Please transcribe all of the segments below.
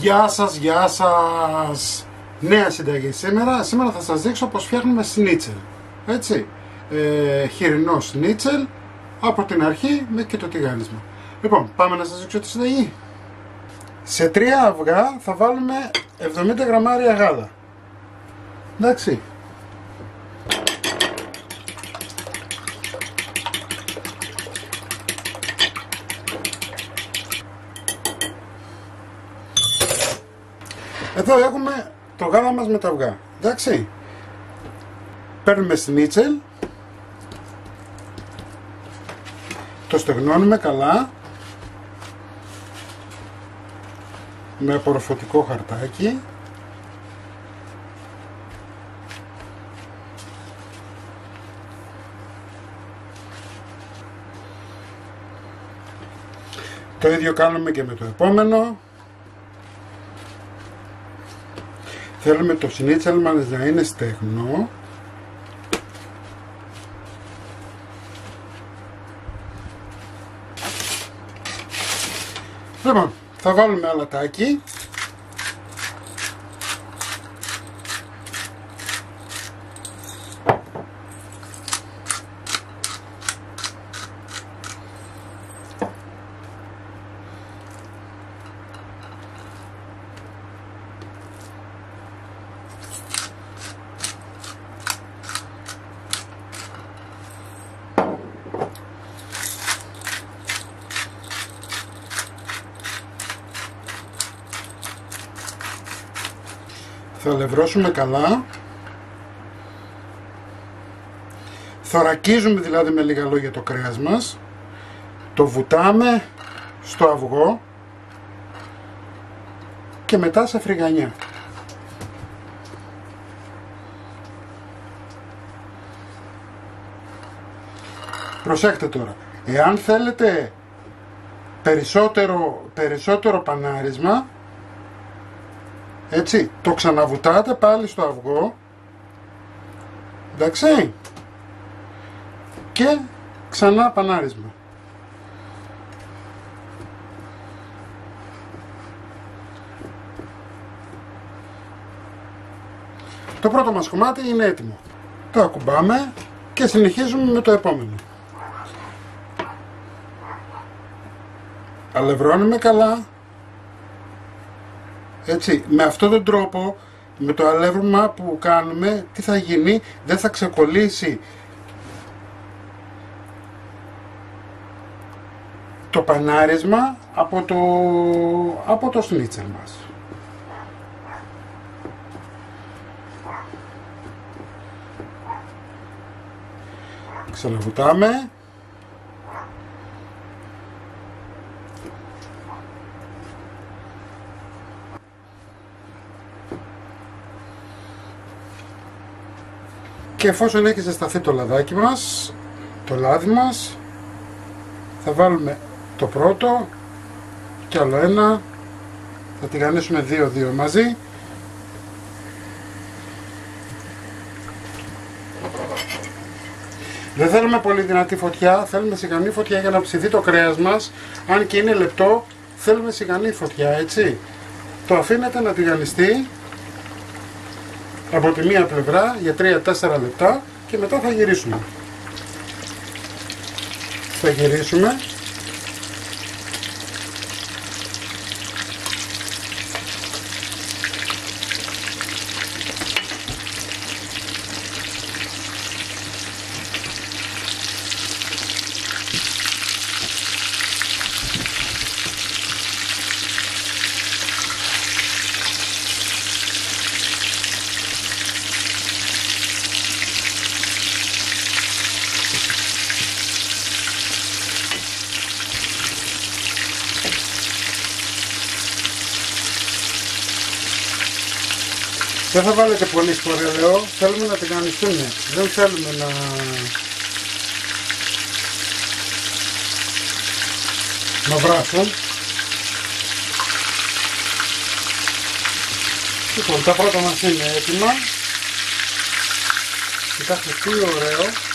Γεια σας, γεια σας! Νέα συνταγή σήμερα. Σήμερα θα σας δείξω πως φτιάχνουμε σνίτσελ. Έτσι, χοιρινό σνίτσελ από την αρχή μέχρι και το τηγάνισμα. Λοιπόν, πάμε να σας δείξω τη συνταγή. Σε 3 αυγά θα βάλουμε 70 γραμμάρια γάλα. Εντάξει. Εδώ έχουμε το γάλα μας με τα αυγά. Εντάξει. Παίρνουμε σνίτσελ, το στεγνώνουμε καλά με απορροφωτικό χαρτάκι. Το ίδιο κάνουμε και με το επόμενο. Θέλουμε το σνίτσελ μας να είναι στεγνό. Λοιπόν, θα βάλουμε αλατάκι. Θα αλευρώσουμε καλά. Θωρακίζουμε δηλαδή με λίγα λόγια το κρέας μας. Το βουτάμε στο αυγό και μετά σε φρυγανιά. Προσέξτε τώρα. Εάν θέλετε περισσότερο πανάρισμα, έτσι, το ξαναβουτάτε πάλι στο αυγό, εντάξει, και ξανά πανάρισμα. Το πρώτο μας κομμάτι είναι έτοιμο. Το ακουμπάμε και συνεχίζουμε με το επόμενο. Αλευρώνουμε καλά. Έτσι, με αυτόν τον τρόπο, με το αλεύρωμα που κάνουμε, τι θα γίνει, δεν θα ξεκολλήσει το πανάρισμα από το σνίτσελ μας. Ξαναβουτάμε. Και εφόσον έχει ζεσταθεί το λαδάκι μας, το λάδι μας, θα βάλουμε το πρώτο και άλλο ένα, θα τηγανίσουμε 2-2 μαζί. Δεν θέλουμε πολύ δυνατή φωτιά, θέλουμε σιγανή φωτιά για να ψηθεί το κρέας μας. Αν και είναι λεπτό, θέλουμε σιγανή φωτιά, έτσι. Το αφήνετε να τηγανιστεί από τη μία πλευρά για 3-4 λεπτά και μετά θα γυρίσουμε. Θα γυρίσουμε. Δεν θα βάλετε πολύ σπορελαιό, θέλουμε να τηγανιστούν, δεν θέλουμε να βράσουν. Λοιπόν, τα πρώτα μας είναι έτοιμα. Κοιτάξτε τι ωραίο.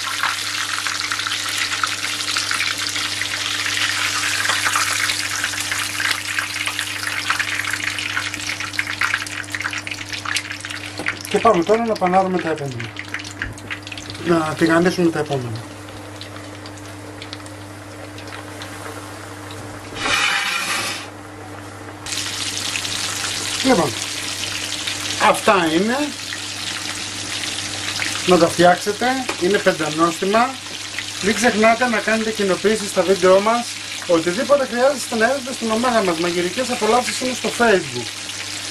Και πάμε τώρα να πανάρουμε τα επόμενα. Να τηγανίσουμε τα επόμενα. Λοιπόν, αυτά είναι. Να τα φτιάξετε, είναι πεντανόστιμα. Μην ξεχνάτε να κάνετε κοινοποίησεις στα βίντεό μας. Οτιδήποτε χρειάζεστε να έρθετε στην ομάδα μας. Μαγειρικές απολαύσεις είναι στο Facebook.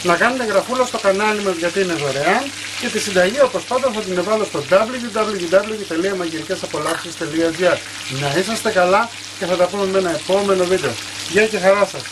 Να κάνετε εγγραφούλα στο κανάλι μας γιατί είναι δωρεάν. Και τη συνταγή όπως πάντα θα την εβάλω στο www.magirikesapolapsis.gr. Να είσαστε καλά και θα τα πούμε με ένα επόμενο βίντεο. Γεια και χαρά σας!